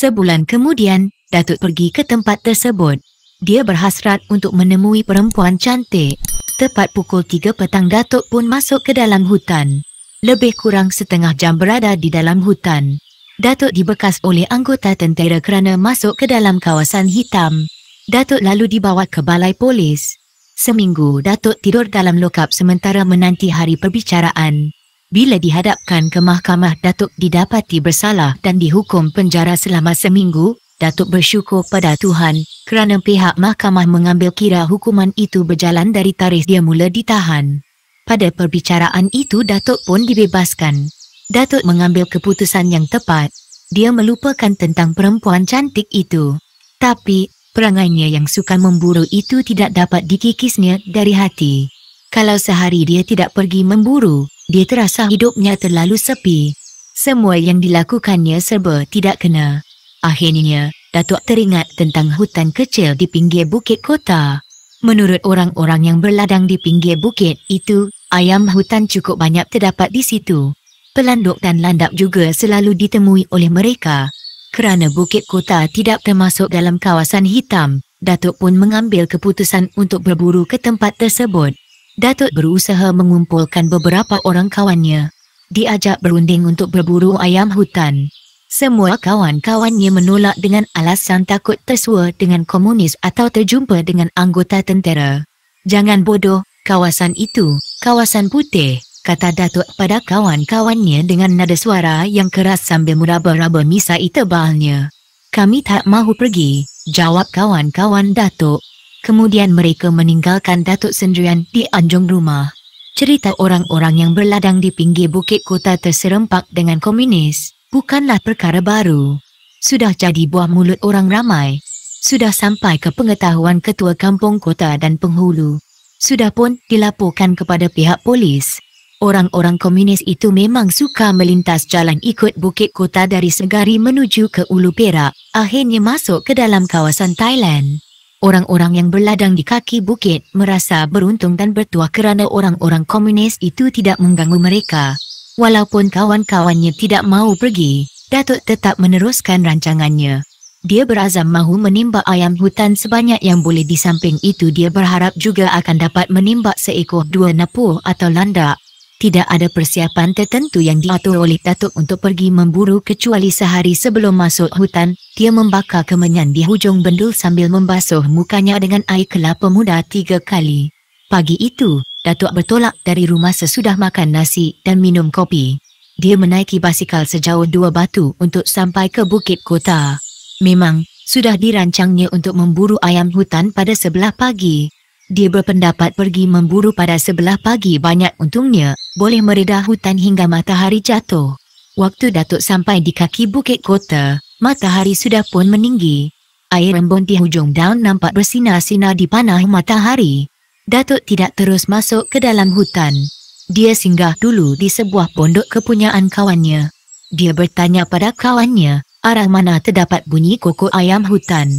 Sebulan kemudian, Datuk pergi ke tempat tersebut. Dia berhasrat untuk menemui perempuan cantik. Tepat pukul 3 petang Datuk pun masuk ke dalam hutan. Lebih kurang setengah jam berada di dalam hutan. Datuk dibekas oleh anggota tentera kerana masuk ke dalam kawasan hitam. Datuk lalu dibawa ke balai polis. Seminggu Datuk tidur dalam lokap sementara menanti hari perbicaraan. Bila dihadapkan ke mahkamah, Datuk didapati bersalah dan dihukum penjara selama seminggu. Datuk bersyukur pada Tuhan kerana pihak mahkamah mengambil kira hukuman itu berjalan dari tarikh dia mula ditahan. Pada perbicaraan itu, Datuk pun dibebaskan. Datuk mengambil keputusan yang tepat. Dia melupakan tentang perempuan cantik itu. Tapi, perangainya yang suka memburu itu tidak dapat dikikisnya dari hati. Kalau sehari dia tidak pergi memburu, dia terasa hidupnya terlalu sepi. Semua yang dilakukannya serba tidak kena. Akhirnya, Datuk teringat tentang hutan kecil di pinggir bukit kota. Menurut orang-orang yang berladang di pinggir bukit itu, ayam hutan cukup banyak terdapat di situ. Pelanduk dan landap juga selalu ditemui oleh mereka. Kerana bukit kota tidak termasuk dalam kawasan hitam, Datuk pun mengambil keputusan untuk berburu ke tempat tersebut. Datuk berusaha mengumpulkan beberapa orang kawannya. Diajak berunding untuk berburu ayam hutan. Semua kawan-kawannya menolak dengan alasan takut tersua dengan komunis atau terjumpa dengan anggota tentera. Jangan bodoh, kawasan itu, kawasan putih, kata Datuk pada kawan-kawannya dengan nada suara yang keras sambil meraba-raba misai tebalnya. Kami tak mahu pergi, jawab kawan-kawan Datuk. Kemudian mereka meninggalkan Datuk sendirian di anjung rumah. Cerita orang-orang yang berladang di pinggir bukit kota terserempak dengan komunis bukanlah perkara baru. Sudah jadi buah mulut orang ramai. Sudah sampai ke pengetahuan ketua kampung kota dan penghulu. Sudah pun dilaporkan kepada pihak polis. Orang-orang komunis itu memang suka melintas jalan ikut bukit kota dari Segari menuju ke Ulu Perak, akhirnya masuk ke dalam kawasan Thailand. Orang-orang yang berladang di kaki bukit merasa beruntung dan bertuah kerana orang-orang komunis itu tidak mengganggu mereka. Walaupun kawan-kawannya tidak mahu pergi, Datuk tetap meneruskan rancangannya. Dia berazam mahu menimba ayam hutan sebanyak yang boleh. Di samping itu, dia berharap juga akan dapat menimba seekor 2 napur atau landak. Tidak ada persiapan tertentu yang diatur oleh Datuk untuk pergi memburu kecuali sehari sebelum masuk hutan, dia membakar kemenyan di hujung bendul sambil membasuh mukanya dengan air kelapa muda 3 kali. Pagi itu, Datuk bertolak dari rumah sesudah makan nasi dan minum kopi. Dia menaiki basikal sejauh 2 batu untuk sampai ke bukit kota. Memang, sudah dirancangnya untuk memburu ayam hutan pada 11 pagi. Dia berpendapat pergi memburu pada 11 pagi banyak untungnya, boleh meredah hutan hingga matahari jatuh. Waktu Datuk sampai di kaki bukit kota, matahari sudah pun meninggi. Air embun di hujung daun nampak bersinar-sinar di panah matahari. Datuk tidak terus masuk ke dalam hutan. Dia singgah dulu di sebuah pondok kepunyaan kawannya. Dia bertanya pada kawannya, arah mana terdapat bunyi kokok ayam hutan.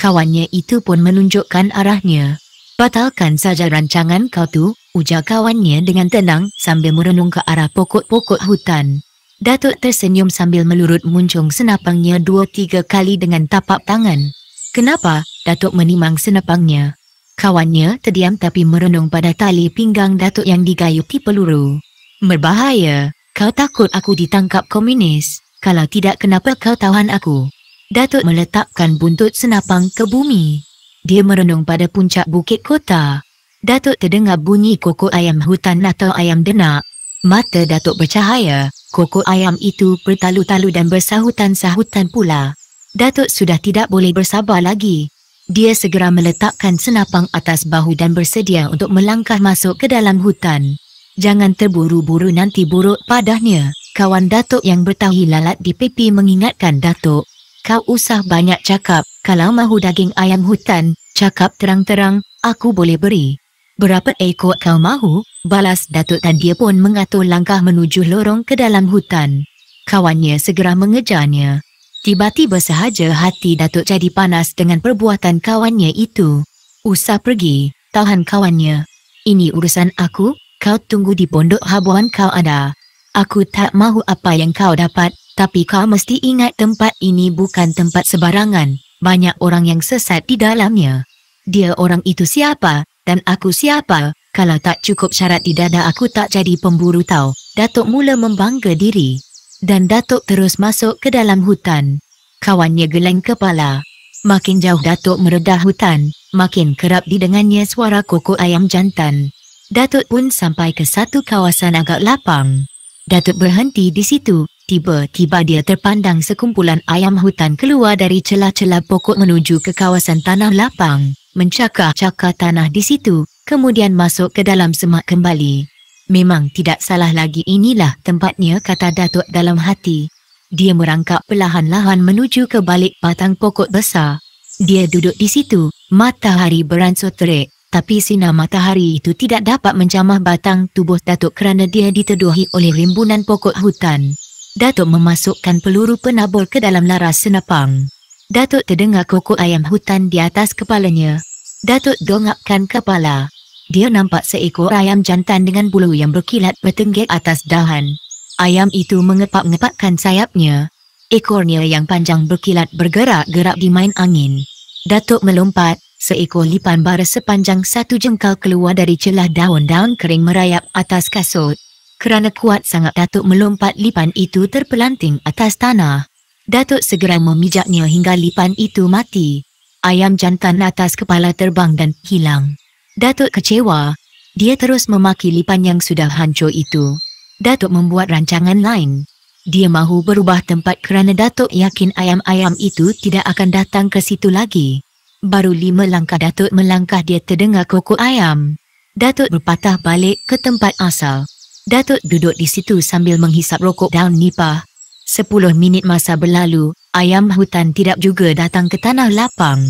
Kawannya itu pun menunjukkan arahnya. Batalkan saja rancangan kau tu, ujar kawannya dengan tenang sambil merenung ke arah pokok-pokok hutan. Datuk tersenyum sambil melurut muncung senapangnya 2-3 kali dengan tapak tangan. Kenapa? Datuk menimang senapangnya. Kawannya terdiam tapi merenung pada tali pinggang Datuk yang digayuti peluru. Berbahaya, kau takut aku ditangkap komunis? Kalau tidak, kenapa kau tahan aku? Datuk meletakkan buntut senapang ke bumi. Dia merenung pada puncak bukit kota. Datuk terdengar bunyi kokok ayam hutan atau ayam denak. Mata Datuk bercahaya. Kokok ayam itu bertalu-talu dan bersahutan-sahutan pula. Datuk sudah tidak boleh bersabar lagi. Dia segera meletakkan senapang atas bahu dan bersedia untuk melangkah masuk ke dalam hutan. Jangan terburu-buru, nanti buruk padahnya. Kawan Datuk yang bertahi lalat di pipi mengingatkan Datuk. Kau usah banyak cakap, kalau mahu daging ayam hutan, cakap terang-terang, aku boleh beri. Berapa ekor kau mahu? Balas Datuk dan dia pun mengatur langkah menuju lorong ke dalam hutan. Kawannya segera mengejarnya. Tiba-tiba sahaja hati Datuk jadi panas dengan perbuatan kawannya itu. Usah pergi, tahan kawannya. Ini urusan aku, kau tunggu di pondok habuan kau ada. Aku tak mahu apa yang kau dapat, Tapi kau mesti ingat tempat ini bukan tempat sebarangan. Banyak orang yang sesat di dalamnya. Dia orang itu siapa? Dan aku siapa? Kalau tak cukup syarat di dada aku tak jadi pemburu tau. Datuk mula membangga diri. Dan Datuk terus masuk ke dalam hutan. Kawannya geleng kepala. Makin jauh Datuk meredah hutan, makin kerap didengarnya suara kokok ayam jantan. Datuk pun sampai ke satu kawasan agak lapang. Datuk berhenti di situ. Tiba-tiba dia terpandang sekumpulan ayam hutan keluar dari celah-celah pokok menuju ke kawasan tanah lapang, mencakar-cakar tanah di situ, kemudian masuk ke dalam semak kembali. Memang tidak salah lagi, inilah tempatnya, kata Datuk dalam hati. Dia merangkak perlahan-lahan menuju ke balik batang pokok besar. Dia duduk di situ, matahari beransur terik, tapi sinar matahari itu tidak dapat menjamah batang tubuh Datuk kerana dia diteduhi oleh rimbunan pokok hutan. Datuk memasukkan peluru penabur ke dalam laras senapang. Datuk terdengar kokok ayam hutan di atas kepalanya. Datuk dongakkan kepala. Dia nampak seekor ayam jantan dengan bulu yang berkilat bertenggek atas dahan. Ayam itu mengepak-ngepakkan sayapnya. Ekornya yang panjang berkilat bergerak-gerak di main angin. Datuk melompat. Seekor lipan bara sepanjang 1 jengkal keluar dari celah daun-daun kering merayap atas kasut. Kerana kuat sangat Datuk melompat, lipan itu terpelanting atas tanah. Datuk segera memijaknya hingga lipan itu mati. Ayam jantan atas kepala terbang dan hilang. Datuk kecewa. Dia terus memaki lipan yang sudah hancur itu. Datuk membuat rancangan lain. Dia mahu berubah tempat kerana Datuk yakin ayam-ayam itu tidak akan datang ke situ lagi. Baru 5 langkah Datuk melangkah, dia terdengar kokok ayam. Datuk berpatah balik ke tempat asal. Datuk duduk di situ sambil menghisap rokok daun nipah. 10 minit masa berlalu, ayam hutan tidak juga datang ke tanah lapang.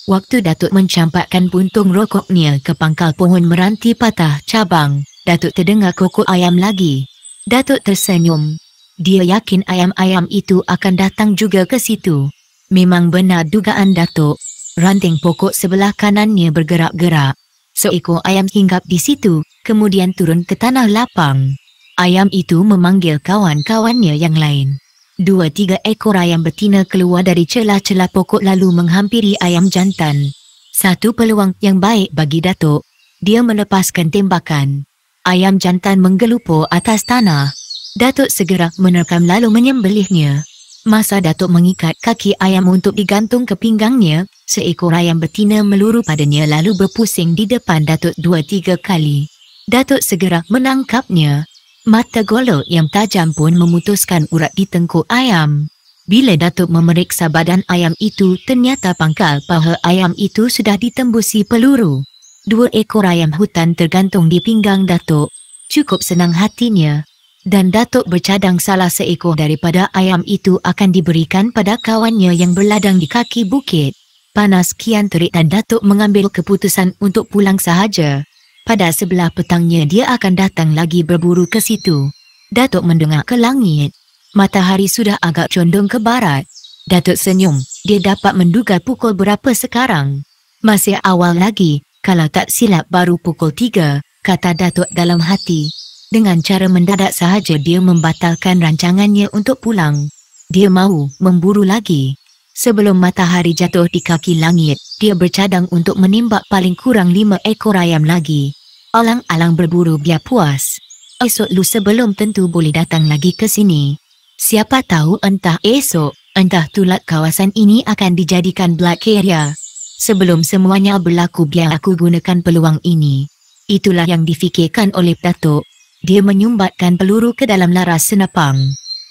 Waktu Datuk mencampakkan puntung rokoknya ke pangkal pohon meranti patah cabang, Datuk terdengar kokok ayam lagi. Datuk tersenyum. Dia yakin ayam-ayam itu akan datang juga ke situ. Memang benar dugaan Datuk. Ranting pokok sebelah kanannya bergerak-gerak. Seekor ayam hinggap di situ, kemudian turun ke tanah lapang. Ayam itu memanggil kawan-kawannya yang lain. 2-3 ekor ayam betina keluar dari celah-celah pokok lalu menghampiri ayam jantan. Satu peluang yang baik bagi Datuk. Dia melepaskan tembakan. Ayam jantan menggelupur atas tanah. Datuk segera menerkam lalu menyembelihnya. Masa Datuk mengikat kaki ayam untuk digantung ke pinggangnya, seekor ayam betina meluru padanya lalu berpusing di depan Datuk 2-3 kali. Datuk segera menangkapnya. Mata golok yang tajam pun memutuskan urat di tengkuk ayam. Bila Datuk memeriksa badan ayam itu, ternyata pangkal paha ayam itu sudah ditembusi peluru. 2 ekor ayam hutan tergantung di pinggang Datuk. Cukup senang hatinya. Dan Datuk bercadang salah seekor daripada ayam itu akan diberikan pada kawannya yang berladang di kaki bukit. Panas kian terik dan Datuk mengambil keputusan untuk pulang sahaja. Pada sebelah petangnya dia akan datang lagi berburu ke situ. Datuk mendengar ke langit. Matahari sudah agak condong ke barat. Datuk senyum. Dia dapat menduga pukul berapa sekarang. Masih awal lagi. Kalau tak silap baru pukul 3, kata Datuk dalam hati. Dengan cara mendadak sahaja dia membatalkan rancangannya untuk pulang. Dia mahu memburu lagi. Sebelum matahari jatuh di kaki langit, dia bercadang untuk menembak paling kurang 5 ekor ayam lagi. Alang-alang berburu biar puas. Esok lusa belum tentu boleh datang lagi ke sini. Siapa tahu entah esok, entah tulat kawasan ini akan dijadikan black area. Sebelum semuanya berlaku biar aku gunakan peluang ini. Itulah yang difikirkan oleh Datuk. Dia menyumbatkan peluru ke dalam laras senapang.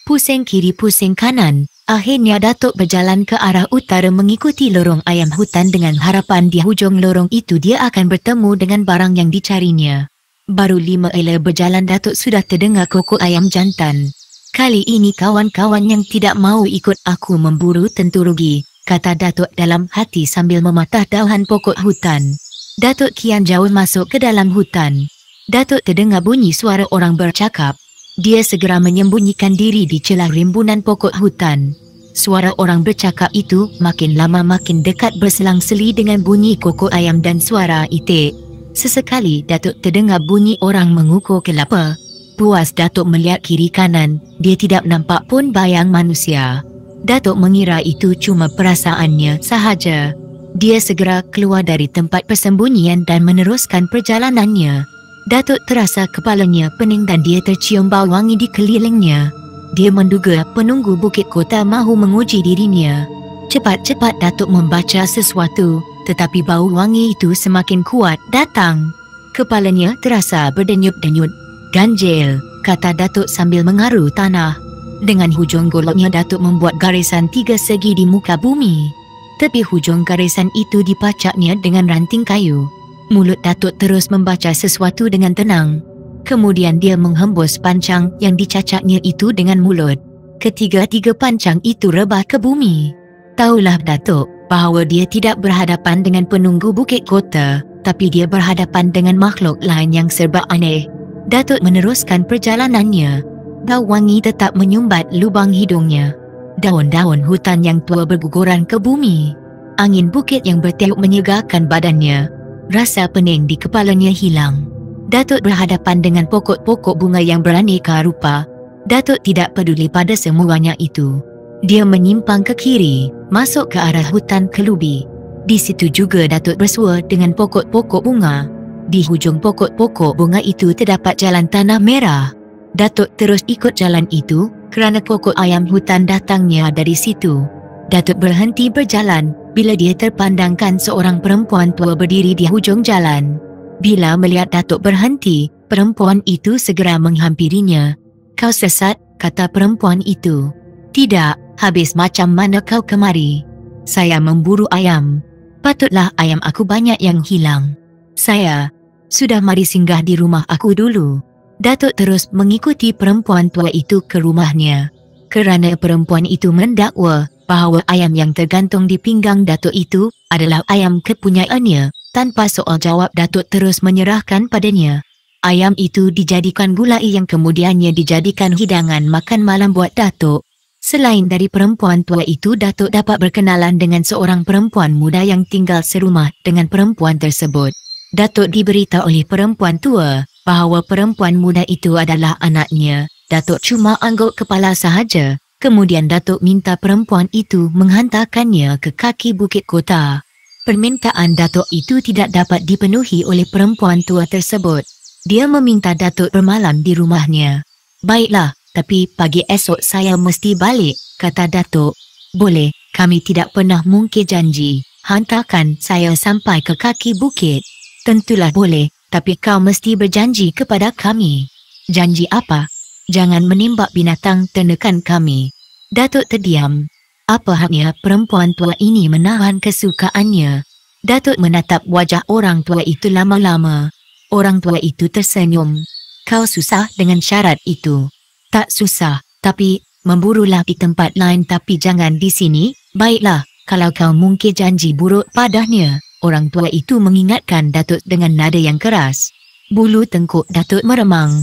Pusing kiri pusing kanan. Akhirnya Datuk berjalan ke arah utara mengikuti lorong ayam hutan dengan harapan di hujung lorong itu dia akan bertemu dengan barang yang dicarinya. Baru 5 ela berjalan Datuk sudah terdengar kokok ayam jantan. Kali ini kawan-kawan yang tidak mau ikut aku memburu tentu rugi, kata Datuk dalam hati sambil mematah daun pokok hutan. Datuk kian jauh masuk ke dalam hutan. Datuk terdengar bunyi suara orang bercakap. Dia segera menyembunyikan diri di celah rimbunan pokok hutan. Suara orang bercakap itu makin lama makin dekat berselang-seli dengan bunyi kokok ayam dan suara itik. Sesekali Datuk terdengar bunyi orang mengukur kelapa. puas Datuk melihat kiri kanan, dia tidak nampak pun bayang manusia. Datuk mengira itu cuma perasaannya sahaja. Dia segera keluar dari tempat persembunyian dan meneruskan perjalanannya. Datuk terasa kepalanya pening dan dia tercium bau wangi di kelilingnya. Dia menduga penunggu Bukit Kota mahu menguji dirinya. Cepat-cepat Datuk membaca sesuatu, tetapi bau wangi itu semakin kuat datang. Kepalanya terasa berdenyut-denyut. Ganjil, kata Datuk sambil mengaru tanah. Dengan hujung goloknya Datuk membuat garisan 3 segi di muka bumi. Tepi hujung garisan itu dipacaknya dengan ranting kayu. Mulut Datuk terus membaca sesuatu dengan tenang. Kemudian dia menghembus pancang yang dicacaknya itu dengan mulut. Ketiga-tiga pancang itu rebah ke bumi. Taulah Datuk bahawa dia tidak berhadapan dengan penunggu Bukit Kota, tapi dia berhadapan dengan makhluk lain yang serba aneh. Datuk meneruskan perjalanannya. Bau wangi tetap menyumbat lubang hidungnya. Daun-daun hutan yang tua berguguran ke bumi. Angin bukit yang bertiup menyegarkan badannya. Rasa pening di kepalanya hilang. Datuk berhadapan dengan pokok-pokok bunga yang beraneka rupa. Datuk tidak peduli pada semuanya itu. Dia menyimpang ke kiri, masuk ke arah hutan kelubi. Di situ juga Datuk bersua dengan pokok-pokok bunga. Di hujung pokok-pokok bunga itu terdapat jalan tanah merah. Datuk terus ikut jalan itu kerana pokok ayam hutan datangnya dari situ. Datuk berhenti berjalan bila dia terpandangkan seorang perempuan tua berdiri di hujung jalan. Bila melihat Datuk berhenti, perempuan itu segera menghampirinya. "Kau sesat," kata perempuan itu. "Tidak, habis macam mana kau kemari?" "Saya memburu ayam." "Patutlah ayam aku banyak yang hilang." "Saya sudah mari singgah di rumah aku dulu." Datuk terus mengikuti perempuan tua itu ke rumahnya. Kerana perempuan itu mendakwa bahawa ayam yang tergantung di pinggang Datuk itu adalah ayam kepunyaannya, tanpa soal jawab Datuk terus menyerahkan padanya. Ayam itu dijadikan gulai yang kemudiannya dijadikan hidangan makan malam buat Datuk. Selain dari perempuan tua itu, Datuk dapat berkenalan dengan seorang perempuan muda yang tinggal serumah dengan perempuan tersebut. Datuk diberitahu oleh perempuan tua bahawa perempuan muda itu adalah anaknya. Datuk cuma angguk kepala sahaja. Kemudian Datuk minta perempuan itu menghantarkannya ke kaki Bukit Kota. Permintaan Datuk itu tidak dapat dipenuhi oleh perempuan tua tersebut. Dia meminta Datuk bermalam di rumahnya. "Baiklah, tapi pagi esok saya mesti balik," kata Datuk. "Boleh, kami tidak pernah mungkir janji. Hantarkan saya sampai ke kaki bukit." "Tentulah boleh, tapi kau mesti berjanji kepada kami." "Janji apa?" "Jangan menembak binatang ternekan kami." Datuk terdiam. Apa haknya perempuan tua ini menahan kesukaannya? Datuk menatap wajah orang tua itu lama-lama. Orang tua itu tersenyum. "Kau susah dengan syarat itu." "Tak susah, tapi memburulah di tempat lain tapi jangan di sini." "Baiklah, kalau kau mungkir janji buruk padanya." Orang tua itu mengingatkan Datuk dengan nada yang keras. Bulu tengkuk Datuk meremang.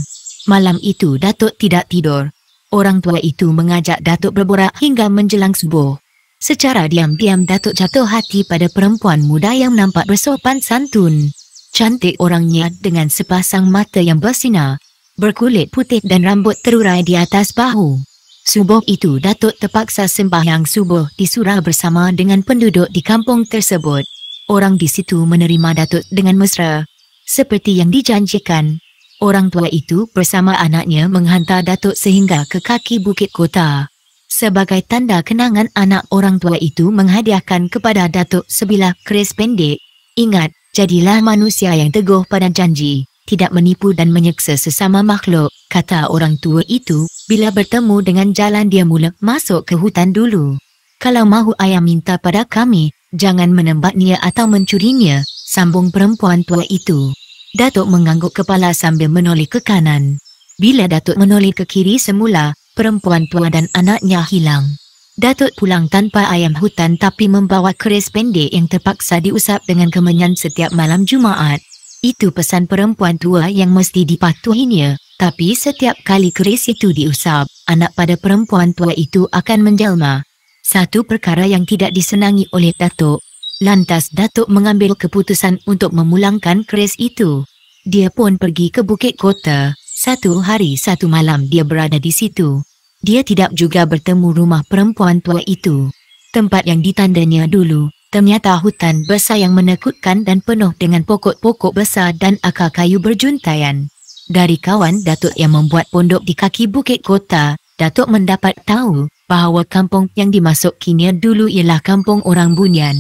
Malam itu Datuk tidak tidur. Orang tua itu mengajak Datuk berborak hingga menjelang subuh. Secara diam-diam Datuk jatuh hati pada perempuan muda yang nampak bersopan santun. Cantik orangnya dengan sepasang mata yang bersinar, berkulit putih dan rambut terurai di atas bahu. Subuh itu Datuk terpaksa sembahyang subuh di surau bersama dengan penduduk di kampung tersebut. Orang di situ menerima Datuk dengan mesra. Seperti yang dijanjikan, orang tua itu bersama anaknya menghantar Datuk sehingga ke kaki Bukit Kota. Sebagai tanda kenangan, anak orang tua itu menghadiahkan kepada Datuk sebilah keris pendek. "Ingat, jadilah manusia yang teguh pada janji, tidak menipu dan menyeksa sesama makhluk," kata orang tua itu. "Bila bertemu dengan jalan dia mula masuk ke hutan dulu. Kalau mahu ayam minta pada kami, jangan menembaknya atau mencurinya," sambung perempuan tua itu. Datuk mengangguk kepala sambil menoleh ke kanan. Bila Datuk menoleh ke kiri semula, perempuan tua dan anaknya hilang. Datuk pulang tanpa ayam hutan tapi membawa keris pendek yang terpaksa diusap dengan kemenyan setiap malam Jumaat. Itu pesan perempuan tua yang mesti dipatuhinya. Tapi setiap kali keris itu diusap, anak pada perempuan tua itu akan menjelma. Satu perkara yang tidak disenangi oleh Datuk. Lantas Datuk mengambil keputusan untuk memulangkan keris itu. Dia pun pergi ke Bukit Kota. Satu hari satu malam dia berada di situ. Dia tidak juga bertemu rumah perempuan tua itu. Tempat yang ditandanya dulu, ternyata hutan besar yang menakutkan dan penuh dengan pokok-pokok besar dan akar kayu berjuntaian. Dari kawan Datuk yang membuat pondok di kaki bukit kota, Datuk mendapat tahu bahawa kampung yang dimasukinya dulu ialah kampung orang Bunyan.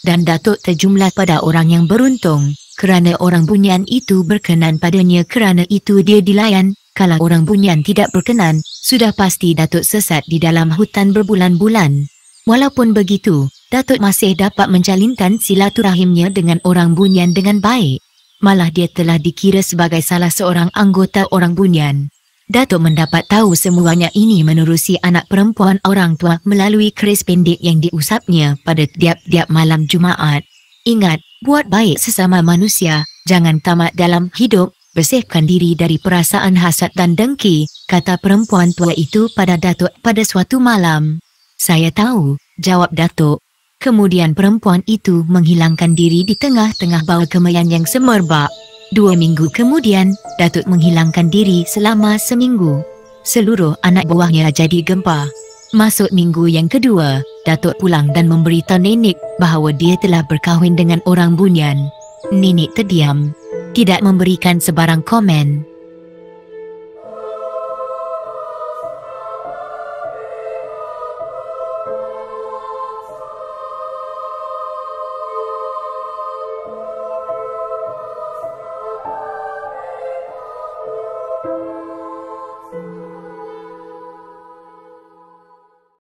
Dan Datuk terjumlah pada orang yang beruntung, kerana orang Bunyan itu berkenan padanya, kerana itu dia dilayan. Kalau orang Bunyan tidak berkenan, sudah pasti Datuk sesat di dalam hutan berbulan-bulan. Walaupun begitu, Datuk masih dapat menjalinkan silaturahimnya dengan orang Bunyan dengan baik. Malah dia telah dikira sebagai salah seorang anggota orang Bunyan. Datuk mendapat tahu semuanya ini menerusi anak perempuan orang tua melalui keris pendek yang diusapnya pada tiap-tiap malam Jumaat. Ingat, buat baik sesama manusia, jangan tamak dalam hidup, bersihkan diri dari perasaan hasad dan dengki, kata perempuan tua itu pada Datuk pada suatu malam. Saya tahu, jawab Datuk. Kemudian perempuan itu menghilangkan diri di tengah-tengah bau kemeyan yang semerbak. 2 minggu kemudian, Datuk menghilangkan diri selama seminggu. Seluruh anak buahnya jadi gempa. Masuk minggu yang kedua, Datuk pulang dan memberitahu nenek bahawa dia telah berkahwin dengan orang Bunyan. Nenek terdiam, tidak memberikan sebarang komen.